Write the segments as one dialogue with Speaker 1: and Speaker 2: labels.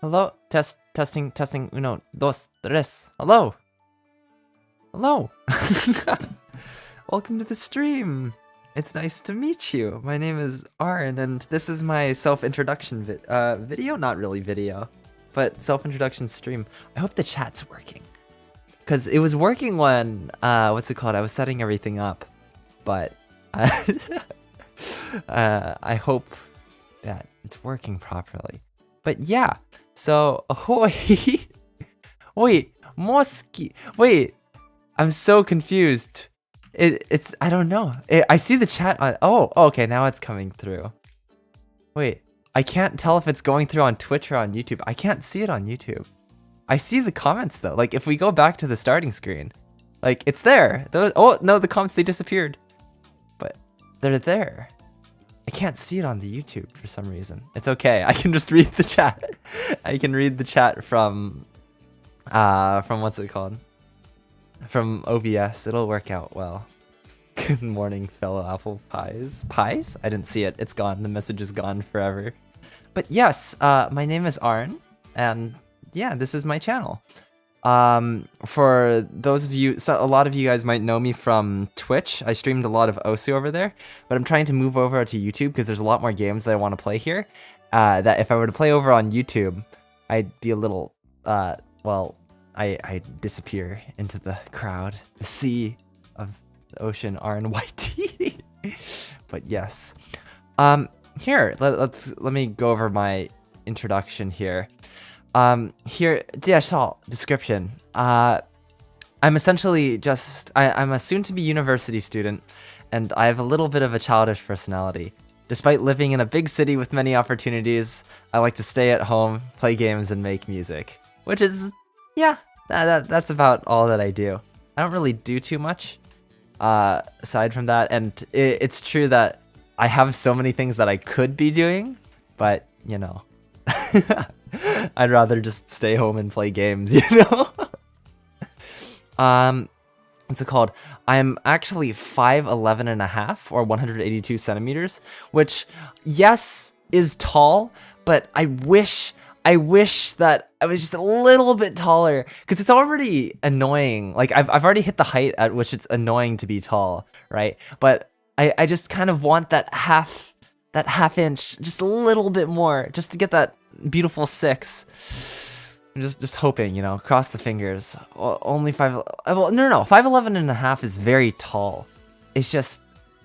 Speaker 1: Hello? Testing, uno, dos, tres. Hello? Hello? Welcome to the stream. It's nice to meet you. My name is Ahrin, and this is my self-introduction video? Not really video, but self-introduction stream. I hope the chat's working. Because it was working when, what's it called? I was setting everything up, but I hope that it's working properly. But yeah, so ahoy! Wait, Mosky. Wait, I'm so confused. It's I don't know. I see the chat on. Oh, okay, now it's coming through. Wait, I can't tell if it's going through on Twitch or on YouTube. I can't see it on YouTube. I see the comments though. Like if we go back to the starting screen, like it's there. Those. Oh no, the comments they disappeared, but they're there. I can't see it on the YouTube for some reason. It's okay. I can just read the chat. I can read the chat from what's it called? From OBS. It'll work out well. Good morning, fellow apple pies. Pies? I didn't see it. It's gone. The message is gone forever. But yes, my name is Ahrin, and yeah, this is my channel. For those of you, a lot of you guys might know me from Twitch. I streamed a lot of Osu over there, but I'm trying to move over to YouTube because there's a lot more games that I want to play here. That if I were to play over on YouTube, I'd be a little, well, I disappear into the crowd, the sea of the ocean, RNYT. But yes, here, let me go over my introduction here. Here, description. I'm essentially just, I'm a soon-to-be university student, and I have a little bit of a childish personality. Despite living in a big city with many opportunities, I like to stay at home, play games, and make music. Which is, yeah, that's about all that I do. I don't really do too much, aside from that, and it's true that I have so many things that I could be doing, but, you know. I'd rather just stay home and play games, you know? What's it called? I'm actually 5'11 and a half, or 182 centimeters, which, yes, is tall, but I wish that I was just a little bit taller, because it's already annoying. Like, I've already hit the height at which it's annoying to be tall, right? But I just kind of want that half inch, just a little bit more, just to get that beautiful 6. I'm just hoping, you know, cross the fingers. Well, only 5, well, no, 5'11 and a half is very tall. It's just,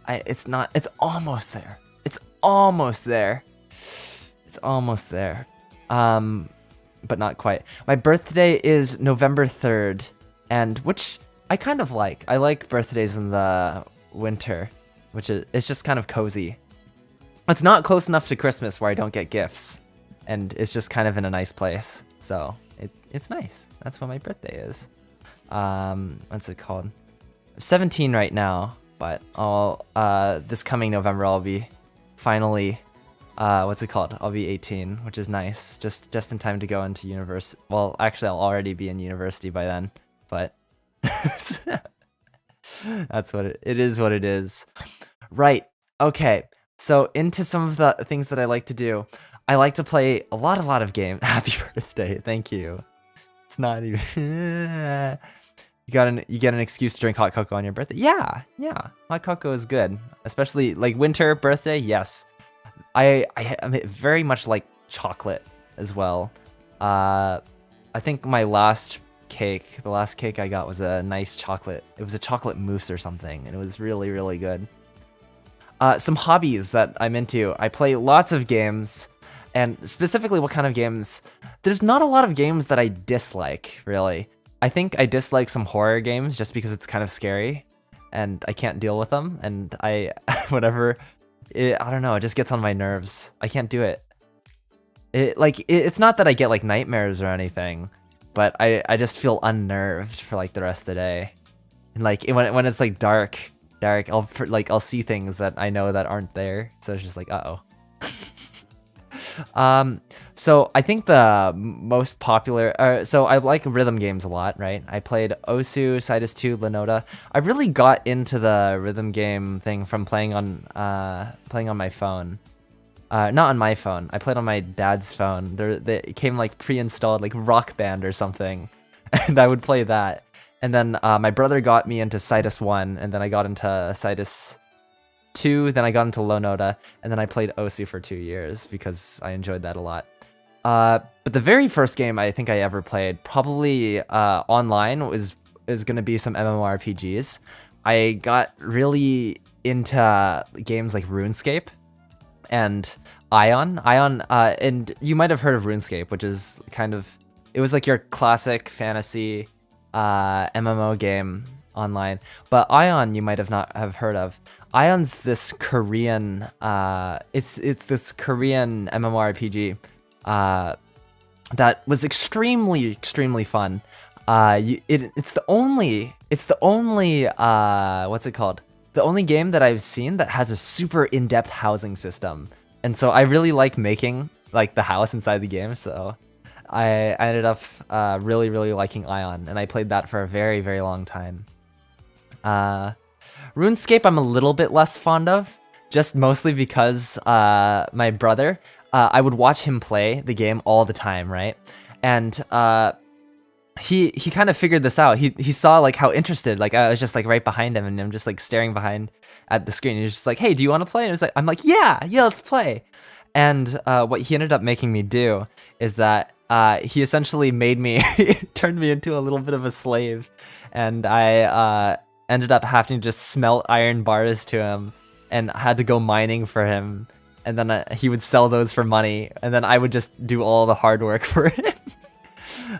Speaker 1: it's not, it's almost there. It's almost there. It's almost there. But not quite. My birthday is November 3rd, and which I kind of like. I like birthdays in the winter, which is, it's just kind of cozy. It's not close enough to Christmas where I don't get gifts, and it's just kind of in a nice place. So it's nice. That's what my birthday is. What's it called? I'm 17 right now, but I'll this coming November I'll be finally what's it called? I'll be 18, which is nice. Just in time to go into university. Well, actually I'll already be in university by then, but that's what it is. What it is. Right. Okay. So into some of the things that I like to do. I like to play a lot of games. Happy birthday, thank you. It's not even. You get an excuse to drink hot cocoa on your birthday. Yeah, hot cocoa is good, especially like winter birthday. Yes, I very much like chocolate as well. I think the last cake I got was a nice chocolate. It was a chocolate mousse or something, and it was really good. Some hobbies that I'm into. I play lots of games. And specifically, what kind of games? There's not a lot of games that I dislike, really. I think I dislike some horror games just because it's kind of scary, and I can't deal with them. And I don't know, it just gets on my nerves. I can't do it. It's not that I get like nightmares or anything, but I just feel unnerved for like the rest of the day. And like when it's like dark, I'll see things that I know that aren't there. So it's just like, uh-oh. So I think the most popular, so I like rhythm games a lot, right? I played Osu, Sidus 2, Lenota. I really got into the rhythm game thing from playing on my phone. Not on my phone. I played on my dad's phone. It came like pre-installed, like Rock Band or something, and I would play that. And then my brother got me into Citus 1, and then I got into Citus 2, then I got into Low Noda, and then I played Osu for 2 years because I enjoyed that a lot. But the very first game I think I ever played, probably online, is gonna be some MMORPGs. I got really into games like RuneScape and Ion, and you might have heard of RuneScape, which is it was like your classic fantasy MMO game online. But Ion, you might not have heard of. Ion's this Korean, it's this Korean MMORPG that was extremely fun. It's the only what's it called? The only game that I've seen that has a super in-depth housing system. And so I really like making like the house inside the game, so I ended up really liking Ion, and I played that for a very long time. RuneScape I'm a little bit less fond of, just mostly because my brother, I would watch him play the game all the time, right? And he kind of figured this out. He saw like how interested, like I was just like right behind him, and I'm just like staring behind at the screen. He's just like, "Hey, do you want to play?" And I'm like, "Yeah, let's play." And what he ended up making me do is that he essentially made me turned me into a little bit of a slave, and I ended up having to just smelt iron bars to him, and had to go mining for him, and then he would sell those for money, and then I would just do all the hard work for him.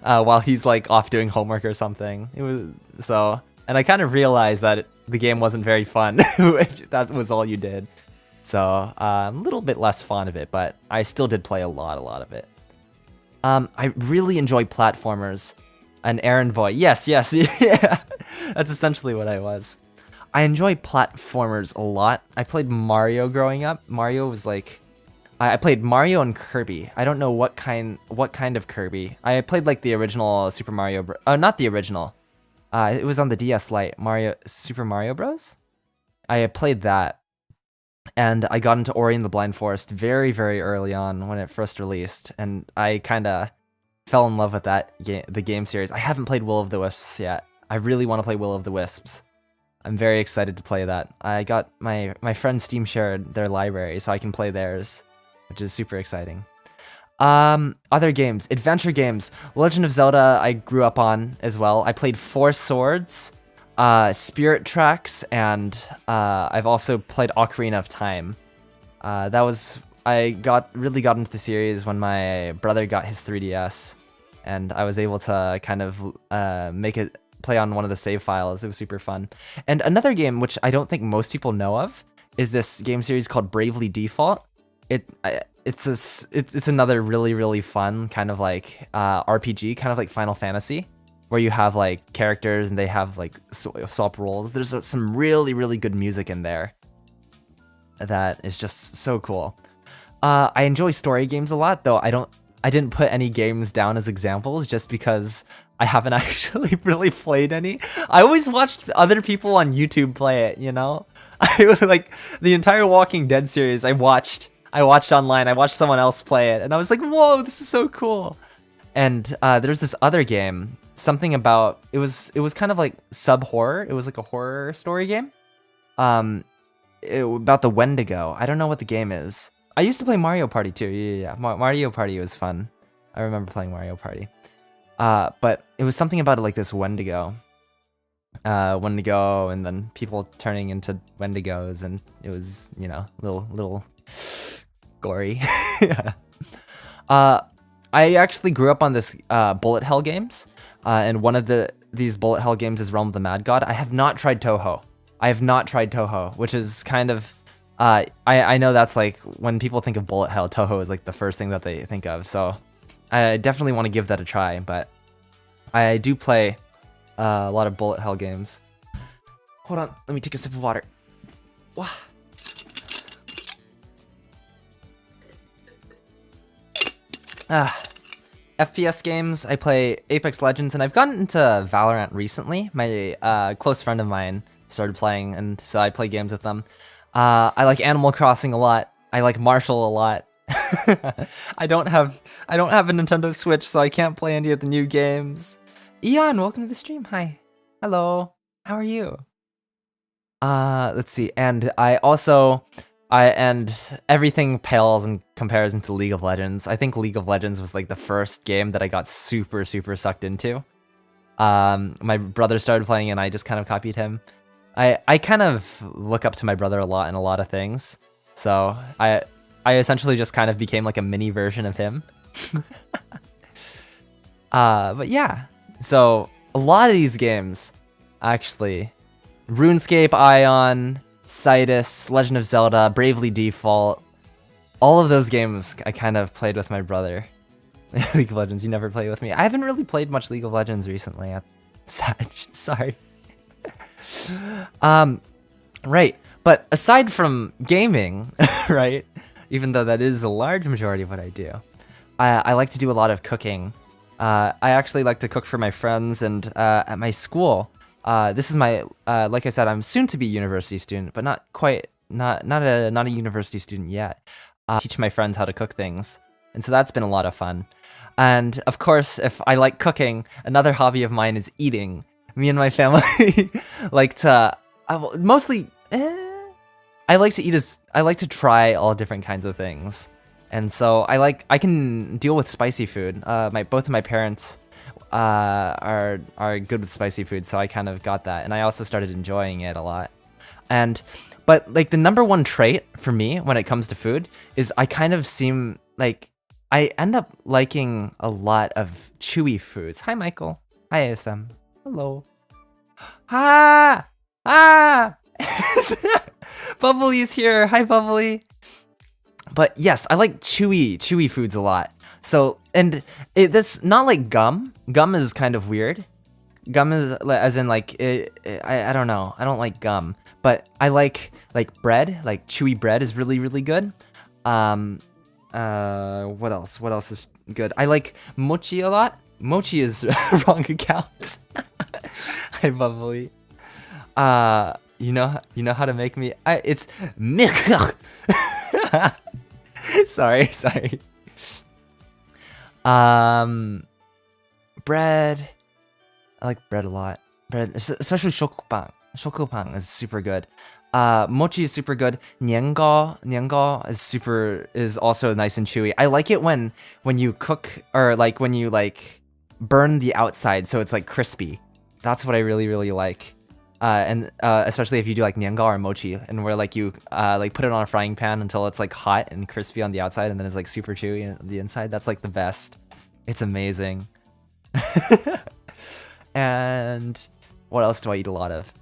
Speaker 1: While he's like off doing homework or something. And I kind of realized that the game wasn't very fun if that was all you did. So I'm a little bit less fond of it, but I still did play a lot of it. I really enjoy platformers. An errand boy. Yes, yeah. That's essentially what I was. I enjoy platformers a lot. I played Mario growing up. Mario was like, I played Mario and Kirby. I don't know what kind of Kirby. I played like the original Super Mario Bros. Not the original. It was on the DS Lite. Super Mario Bros. I played that, and I got into Ori and the Blind Forest very early on when it first released, and I kind of fell in love with the game series. I haven't played Will of the Wisps yet. I really want to play Will of the Wisps. I'm very excited to play that. I got my friend Steam shared their library, so I can play theirs, which is super exciting. Other games, adventure games. Legend of Zelda I grew up on as well. I played Four Swords, Spirit Tracks, and I've also played Ocarina of Time. I really got into the series when my brother got his 3DS, and I was able to kind of make it play on one of the save files. It was super fun. And another game which I don't think most people know of is this game series called Bravely Default. It's another really fun kind of like RPG, kind of like Final Fantasy, where you have like characters and they have like swap roles. There's some really good music in there that is just so cool. I enjoy story games a lot, though I didn't put any games down as examples just because I haven't actually really played any. I always watched other people on YouTube play it, you know? I like the entire Walking Dead series I watched online. I watched someone else play it, and I was like, whoa, this is so cool. And there's this other game, something about, it was kind of like sub-horror. It was like a horror story game about the Wendigo. I don't know what the game is. I used to play Mario Party too. Yeah. Mario Party was fun. I remember playing Mario Party. But it was something about like this Wendigo. Wendigo, and then people turning into Wendigos, and it was, you know, little gory. I actually grew up on this bullet hell games, and one of these bullet hell games is Realm of the Mad God. I have not tried Touhou, which is kind of I know that's like when people think of bullet hell, Touhou is like the first thing that they think of. So I definitely want to give that a try, but I do play a lot of bullet hell games. Hold on, let me take a sip of water. Wow. FPS games, I play Apex Legends, and I've gotten into Valorant recently. My close friend of mine started playing, and so I play games with them. I like Animal Crossing a lot. I like Marshall a lot. I don't have a Nintendo Switch, so I can't play any of the new games. Eon, welcome to the stream. Hi. Hello. How are you? Let's see. And and everything pales in comparison to League of Legends. I think League of Legends was like the first game that I got super sucked into. My brother started playing and I just kind of copied him. I kind of look up to my brother a lot in a lot of things. So I essentially just kind of became like a mini version of him. But yeah. So a lot of these games, actually, RuneScape, Ion, Citus, Legend of Zelda, Bravely Default, all of those games I kind of played with my brother. League of Legends, you never played with me. I haven't really played much League of Legends recently. Sorry. Right. But aside from gaming, right, even though that is a large majority of what I do, I like to do a lot of cooking. I actually like to cook for my friends, and at my school, this is my, like I said, I'm soon to be a university student, but not a university student yet. I teach my friends how to cook things, and so that's been a lot of fun. And of course, if I like cooking, another hobby of mine is eating. Me and my family like to mostly. I like to eat I like to try all different kinds of things, and so I can deal with spicy food. Both of my parents are good with spicy food, so I kind of got that, and I also started enjoying it a lot. But like the number one trait for me when it comes to food is I kind of seem like I end up liking a lot of chewy foods. Hi, Michael. Hi, ASM. Hello. Ah! Bubbly's here. Hi, Bubbly. But yes, I like chewy foods a lot. So, and this not like gum. Gum is kind of weird. Gum is as in like I don't know. I don't like gum, but I like bread. Like chewy bread is really good. What else? What else is good? I like mochi a lot. Mochi is wrong account. Hi, Bubbly. You know how to make me. It's sorry. Bread. I like bread a lot. Bread, especially shokupang. Shokupang is super good. Mochi is super good. Niangao is also nice and chewy. I like it when you cook or like when you like burn the outside so it's like crispy. That's what I really like. And especially if you do like niangao or mochi, and where like you like put it on a frying pan until it's like hot and crispy on the outside, and then it's like super chewy on the inside. That's like the best. It's amazing. And what else do I eat a lot of?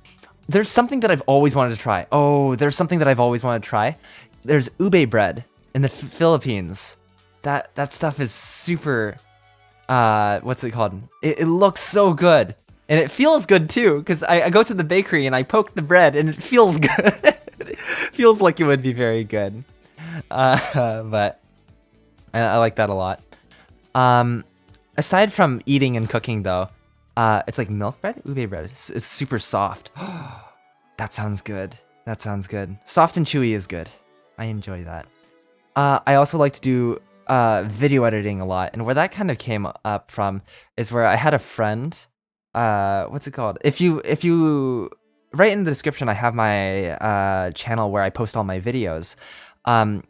Speaker 1: There's something that I've always wanted to try. There's ube bread in the Philippines. That stuff is super. What's it called? It looks so good. And it feels good too, because I go to the bakery and I poke the bread and it feels good. It feels like it would be very good. But I like that a lot. Aside from eating and cooking though, it's like milk bread? Ube bread. It's super soft. That sounds good. Soft and chewy is good. I enjoy that. I also like to do video editing a lot. And where that kind of came up from is where I had a friend. What's it called? If you right in the description, I have my channel where I post all my videos.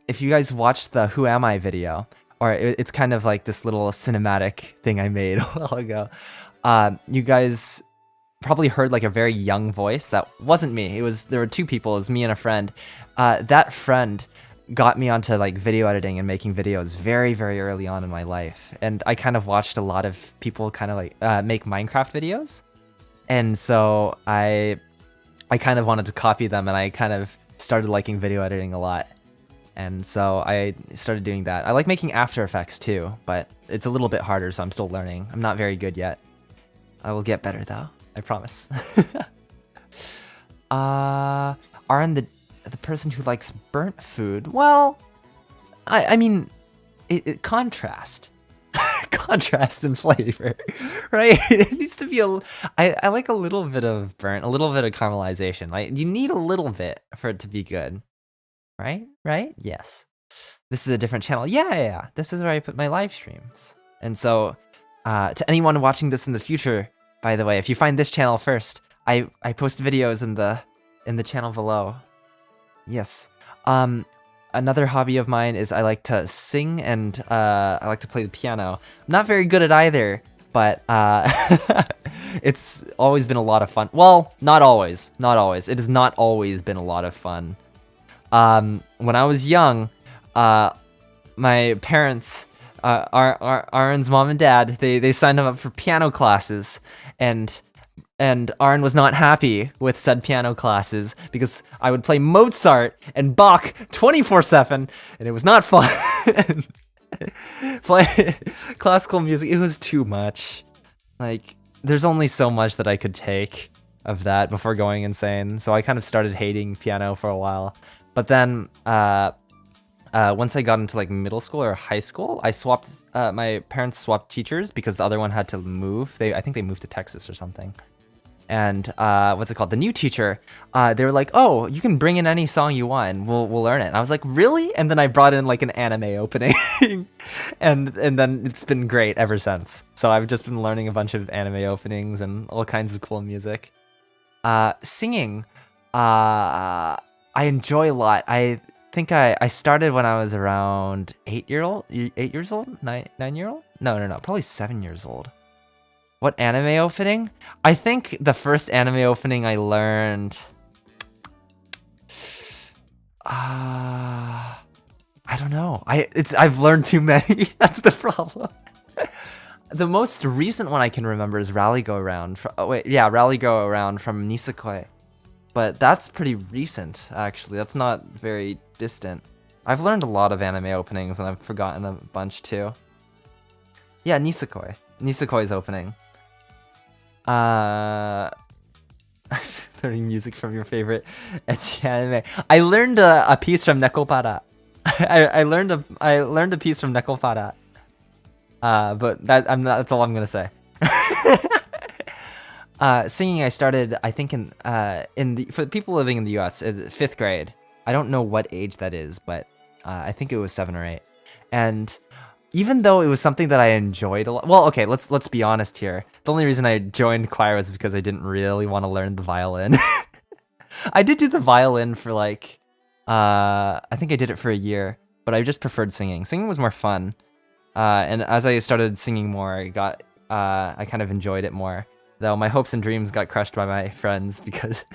Speaker 1: If you guys watched the Who Am I video, or it's kind of like this little cinematic thing I made a while ago, you guys probably heard like a very young voice. That wasn't me. There were two people. It was me and a friend. That friend got me onto like video editing and making videos very early on in my life, and I kind of watched a lot of people kind of like make Minecraft videos, and so I kind of wanted to copy them, and I kind of started liking video editing a lot, and so I started doing that. I like making After Effects too, but it's a little bit harder, so I'm still learning. I'm not very good yet. I will get better though, I promise. Ahrin, the person who likes burnt food, well, I mean, it contrast in flavor, right? It needs to be I like a little bit of burnt, a little bit of caramelization. Like you need a little bit for it to be good, right? Yes. This is a different channel. Yeah. This is where I put my live streams. And so, to anyone watching this in the future, by the way, if you find this channel first, I post videos in the channel below. Yes. Another hobby of mine is I like to sing and I like to play the piano. I'm not very good at either, but it's always been a lot of fun. Well, not always. It has not always been a lot of fun. When I was young, my parents, Ahrin's mom and dad, they signed him up for piano classes, and Ahrin was not happy with said piano classes because I would play Mozart and Bach 24/7, and it was not fun. Play classical music, it was too much. Like, there's only so much that I could take of that before going insane, so I kind of started hating piano for a while. But then, once I got into like middle school or high school, I swapped, my parents swapped teachers because the other one had to move. I think they moved to Texas or something. And what's it called? The new teacher, they were like, "Oh, you can bring in any song you want, and we'll learn it." And I was like, "Really?" And then I brought in like an anime opening, and then it's been great ever since. So I've just been learning a bunch of anime openings and all kinds of cool music. Singing, I enjoy a lot. I think I started when I was around 8 years old, 9-year-old? No, probably 7 years old. What anime opening? I think the first anime opening I learned... I don't know. I've learned too many. That's the problem. The most recent one I can remember is Rally Go Around. Rally Go Around from Nisekoi. But that's pretty recent, actually. That's not very distant. I've learned a lot of anime openings, and I've forgotten a bunch too. Yeah, Nisekoi. Nisekoi's opening. Learning music from your favorite ecchi anime. I learned a piece from Nekopara. I learned a piece from Nekopara. But that's all I'm gonna say. Singing, I started, I think for the people living in the U.S., 5th grade. I don't know what age that is, but I think it was 7 or 8. And even though it was something that I enjoyed a lot, well, okay, let's be honest here. The only reason I joined choir was because I didn't really want to learn the violin. I did do the violin for like, I think I did it for a year, but I just preferred singing. Singing was more fun. And as I started singing more, I kind of enjoyed it more. Though my hopes and dreams got crushed by my friends because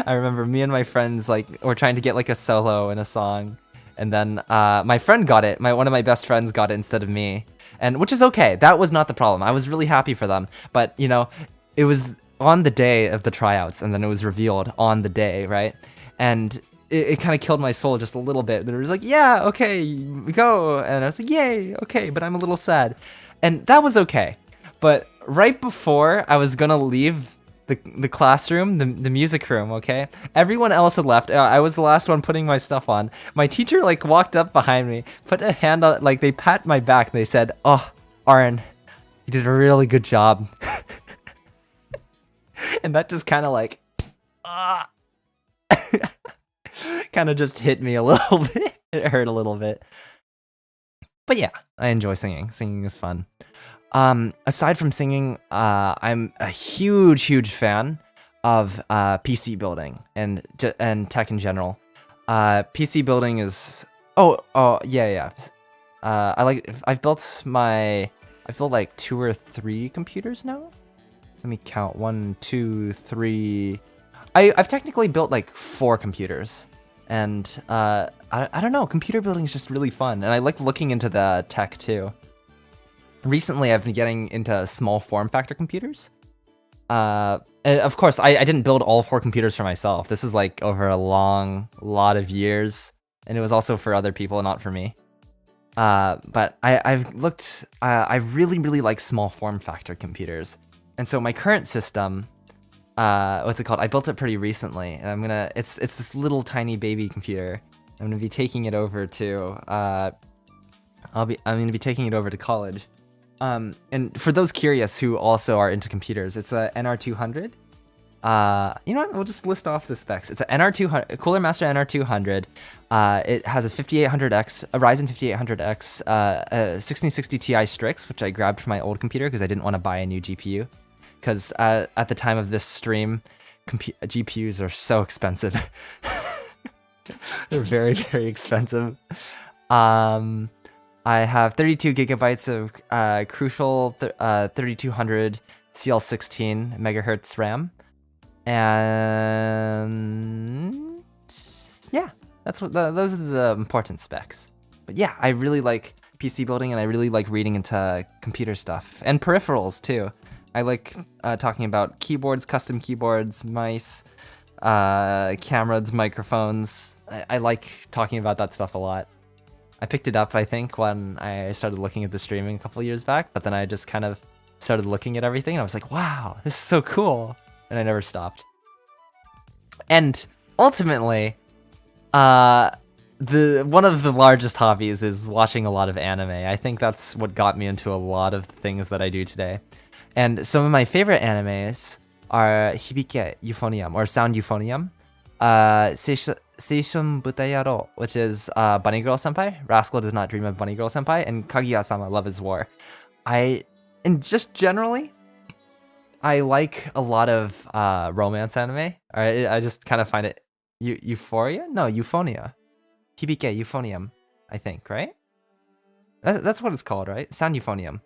Speaker 1: I remember me and my friends were trying to get like a solo in a song, and then my friend got it. One of my best friends got it instead of me, and which is okay. That was not the problem. I was really happy for them, but you know, it was on the day of the tryouts, and then it was revealed on the day, right? And it kind of killed my soul just a little bit. It was like, yeah, okay, go, and I was like, yay, okay, but I'm a little sad, and that was okay. But right before I was gonna leave the classroom, the music room, okay? Everyone else had left. I was the last one putting my stuff on. My teacher walked up behind me, put a hand on, they pat my back, and they said, "Oh, Ahrin, you did a really good job." And that just kind of kind of just hit me a little bit. It hurt a little bit. But yeah, I enjoy singing. Singing is fun. Aside from singing, I'm a huge fan of PC building and tech in general. PC building is yeah. I've built like 2 or 3 computers now. Let me count. 1, 2, 3. I've technically built like 4 computers, and I don't know. Computer building is just really fun, and I like looking into the tech too. Recently, I've been getting into small form factor computers. And of course, I didn't build all 4 computers for myself. This is like over a lot of years, and it was also for other people, not for me. But I've looked. I really like small form factor computers, and so my current system, what's it called? I built it pretty recently, and it's this little tiny baby computer. I'm gonna be taking it over to I'm gonna be taking it over to college. And for those curious who also are into computers, it's a NR200. You know what? We'll just list off the specs. It's an NR200, Cooler Master NR200. It has a 5800X, a Ryzen 5800X, a 1660 Ti Strix, which I grabbed from my old computer because I didn't want to buy a new GPU. Because at the time of this stream, GPUs are so expensive. They're very, very expensive. I have 32 gigabytes of Crucial 3200 CL16 megahertz RAM. And yeah, those are the important specs. But yeah, I really like PC building, and I really like reading into computer stuff and peripherals too. I like talking about keyboards, custom keyboards, mice, cameras, microphones. I like talking about that stuff a lot. I picked it up, I think, when I started looking at the streaming a couple of years back, but then I just kind of started looking at everything, and I was like, wow, this is so cool. And I never stopped. And ultimately, one of the largest hobbies is watching a lot of anime. I think that's what got me into a lot of things that I do today. And some of my favorite animes are Hibike Euphonium, or Sound Euphonium, Seishun Butayaro, which is Bunny Girl Senpai, Rascal Does Not Dream of Bunny Girl Senpai, and Kaguya-sama Love is War. And just generally, I like a lot of romance anime. I just kind of find it Euphoria? No, Euphonia. Hibike Euphonium, I think, right? That's what it's called, right? Sound Euphonium.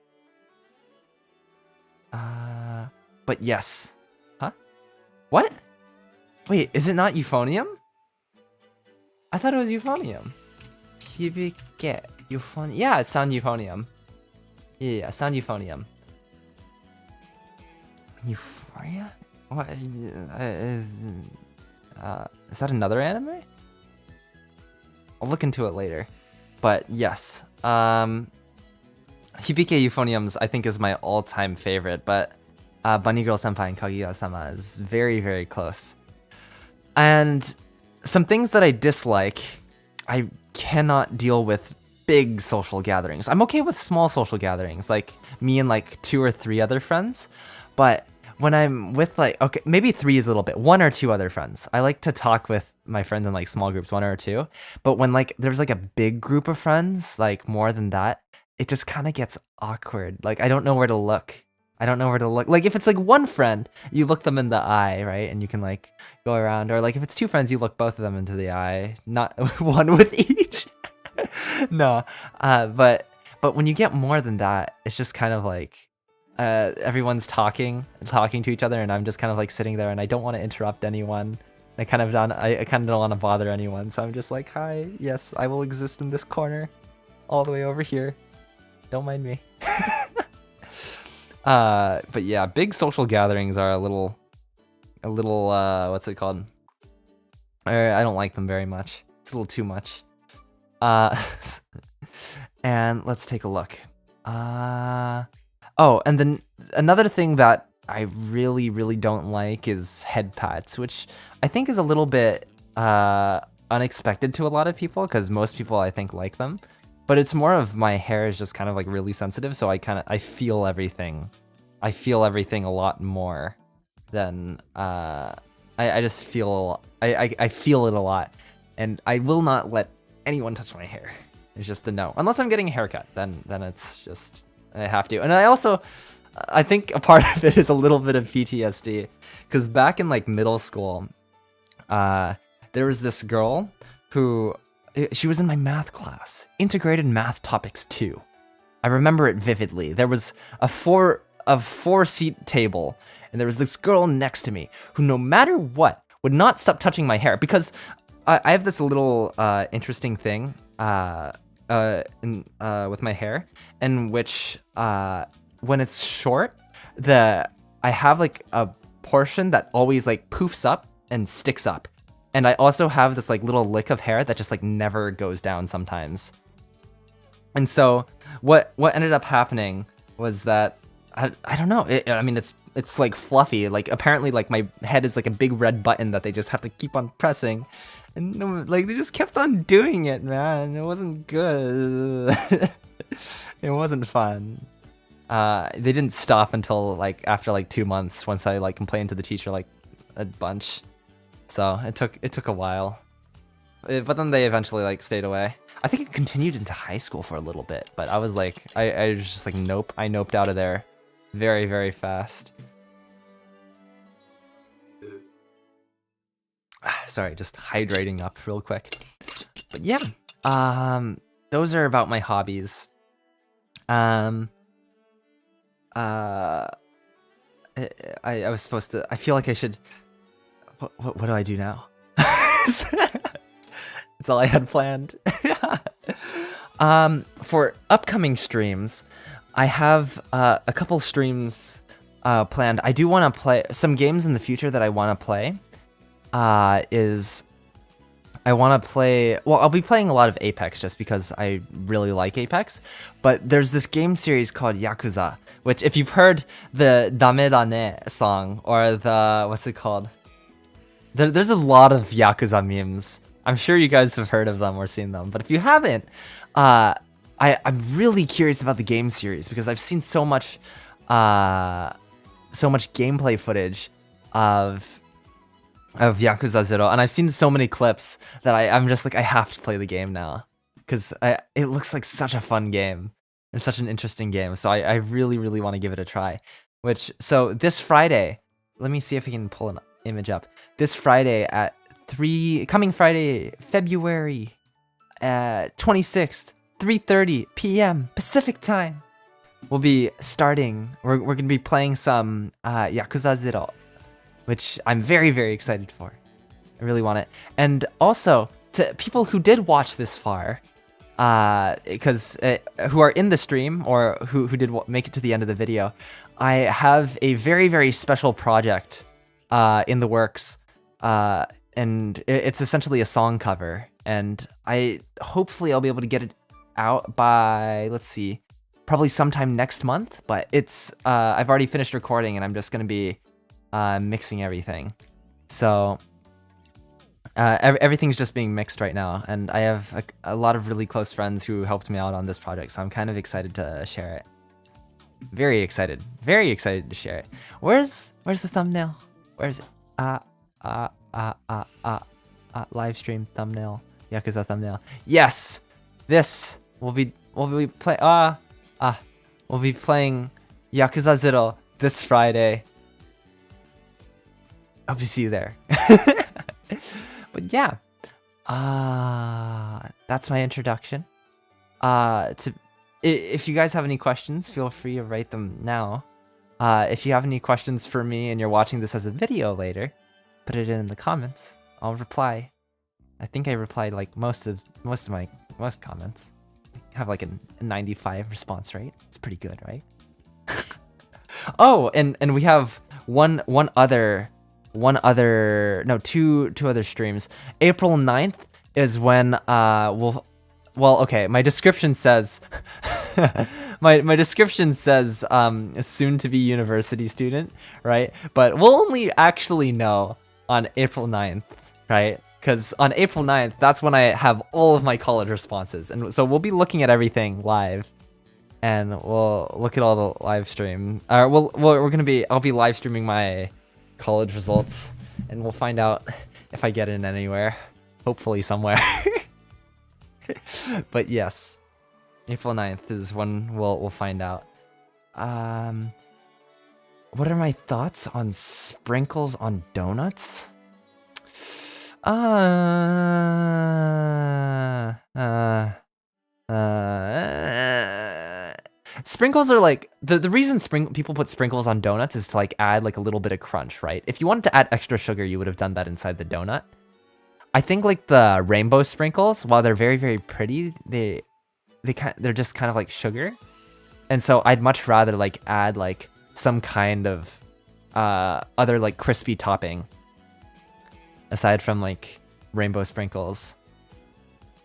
Speaker 1: But yes. Huh? What? Wait, is it not euphonium? I thought it was euphonium. Hibike euphonium. Yeah, it's sound euphonium. Yeah, sound euphonium. Euphoria? What is that another anime? I'll look into it later. But yes, Hibike Euphoniums I think is my all-time favorite, but Bunny Girl Senpai and Kaguya-sama is very, very close. And some things that I dislike, I cannot deal with big social gatherings. I'm okay with small social gatherings, like me and like 2 or 3 other friends, but when I'm with like, okay, maybe 3 is a little bit, 1 or 2 other friends. I like to talk with my friends in like small groups, 1 or 2. But when like there's like a big group of friends, like more than that, it just kind of gets awkward. Like I don't know where to look. Like if it's like 1 friend, you look them in the eye, right? And you can like go around. Or like if it's 2 friends, you look both of them into the eye, not one with each. No, but when you get more than that, it's just kind of like everyone's talking to each other, and I'm just kind of like sitting there, and I don't want to interrupt anyone. I kind of don't want to bother anyone, so I'm just like, hi, yes, I will exist in this corner, all the way over here. Don't mind me. But yeah, big social gatherings are a little what's it called? I don't like them very much. It's a little too much. And let's take a look. Oh, and then another thing that I really, really don't like is head pats, which I think is a little bit unexpected to a lot of people, because most people I think like them. But it's more of my hair is just kind of like really sensitive, so I feel everything. I feel everything a lot more than I just feel I feel it a lot, and I will not let anyone touch my hair. It's just a no. Unless I'm getting a haircut, then it's just I have to. And I think a part of it is a little bit of PTSD, because back in like middle school, there was this girl who she was in my math class, Integrated Math Topics 2. I remember it vividly. There was a 4-seat table, and there was this girl next to me who, no matter what, would not stop touching my hair, because I have this little interesting thing with my hair, in which when it's short, I have like a portion that always like poofs up and sticks up. And I also have this like little lick of hair that just like never goes down sometimes. And so what ended up happening was that I don't know. I mean, it's like fluffy. Like apparently like my head is like a big red button that they just have to keep on pressing. And like they just kept on doing it, man. It wasn't good. It wasn't fun. They didn't stop until like after like 2 months, once I like complained to the teacher like a bunch. So it took a while. But then they eventually like stayed away. I think it continued into high school for a little bit, but I was like, I was just like, nope. I noped out of there very, very fast. Sorry, just hydrating up real quick. But yeah, those are about my hobbies. I was supposed to. I feel like I should. What do I do now? That's all I had planned. For upcoming streams, I have a couple streams planned. I do want to play some games in the future that I want to play. I want to play. Well, I'll be playing a lot of Apex just because I really like Apex. But there's this game series called Yakuza, which if you've heard the Dame Dane song or the what's it called? There's a lot of Yakuza memes. I'm sure you guys have heard of them or seen them, but if you haven't, I'm really curious about the game series because I've seen so much gameplay footage of Yakuza 0, and I've seen so many clips that I'm just like, I have to play the game now because it looks like such a fun game and such an interesting game. So I really, really want to give it a try. So this Friday, let me see if I can pull an image up. This Friday at coming Friday, February 26th, 3:30 p.m. Pacific time. We'll be starting. We're gonna be playing some Yakuza 0, which I'm very, very excited for. I really want it. And also to people who did watch this far, because who are in the stream or who did make it to the end of the video, I have a very, very special project in the works. And it's essentially a song cover, and hopefully I'll be able to get it out by, let's see, probably sometime next month. But it's I've already finished recording, and I'm just gonna be mixing everything. So everything's just being mixed right now, and I have a lot of really close friends who helped me out on this project, so I'm kind of excited to share it. Very excited to share it. Where's the thumbnail? Where is it? Live stream thumbnail, Yakuza thumbnail. Yes, this we'll be playing Yakuza 0 this Friday. Hope to see you there. But yeah, that's my introduction. If you guys have any questions, feel free to write them now. If you have any questions for me and you're watching this as a video later, put it in the comments. I'll reply. I think I replied like most comments. I have like a 95 response rate. It's pretty good, right? Oh, and we have two other streams. April 9th is when okay, my description says my description says soon to be university student, right? But we'll only actually know on April 9th, right? Because on April 9th, that's when I have all of my college responses. And so we'll be looking at everything live, and we'll look at all the live stream. I'll be live streaming my college results, and we'll find out if I get in anywhere. Hopefully somewhere. But yes, April 9th is when we'll find out. What are my thoughts on sprinkles on donuts? Sprinkles are like the reason people put sprinkles on donuts is to like add like a little bit of crunch, right? If you wanted to add extra sugar, you would have done that inside the donut. I think like the rainbow sprinkles, while they're very, very pretty, they're just kind of like sugar. And so I'd much rather like add like some kind of other like crispy topping aside from like rainbow sprinkles.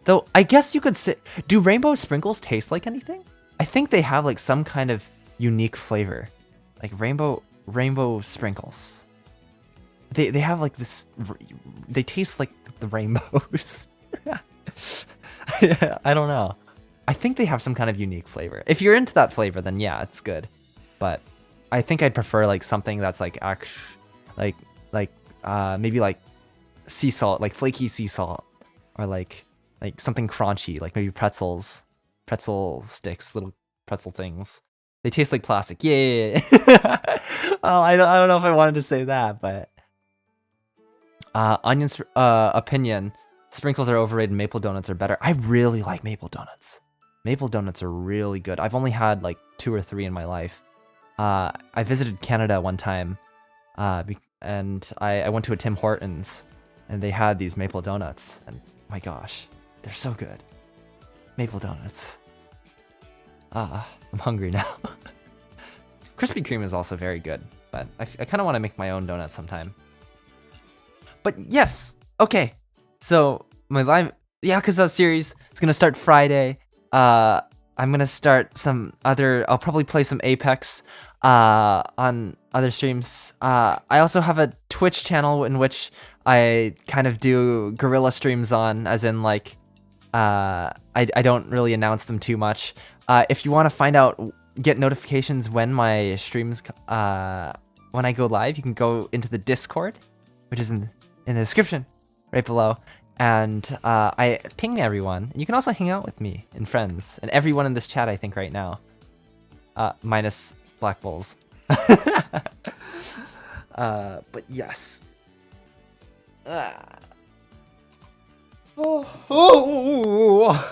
Speaker 1: Though I guess you could say, do rainbow sprinkles taste like anything? I think they have like some kind of unique flavor, like rainbow sprinkles. They have like this. They taste like the rainbows. I don't know. I think they have some kind of unique flavor. If you're into that flavor, then yeah, it's good. But I think I'd prefer like something that's like maybe like sea salt, like flaky sea salt, or like something crunchy, like maybe pretzel sticks, little pretzel things. They taste like plastic. Yeah. Well, I don't know if I wanted to say that, but Onion's opinion: sprinkles are overrated. Maple donuts are better. I really like maple donuts. Maple donuts are really good. I've only had like 2 or 3 in my life. I visited Canada one time, and I went to a Tim Hortons, and they had these maple donuts, and my gosh, they're so good. Maple donuts. I'm hungry now. Krispy Kreme is also very good, but I kind of want to make my own donuts sometime. But yes, okay. So my live Yakuza series is gonna start Friday. I'm gonna start some other. I'll probably play some Apex on other streams. I also have a Twitch channel in which I kind of do guerrilla streams on, as in like I don't really announce them too much. If you want to find out, get notifications when my streams when I go live, you can go into the Discord, which is in the description right below. And I ping everyone. And you can also hang out with me and friends and everyone in this chat, I think, right now. Minus Black Bulls. But yes. Oh,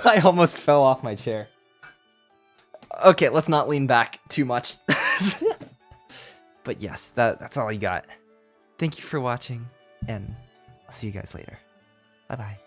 Speaker 1: I almost fell off my chair. Okay, let's not lean back too much. But yes, that's all I got. Thank you for watching, and I'll see you guys later. Bye-bye.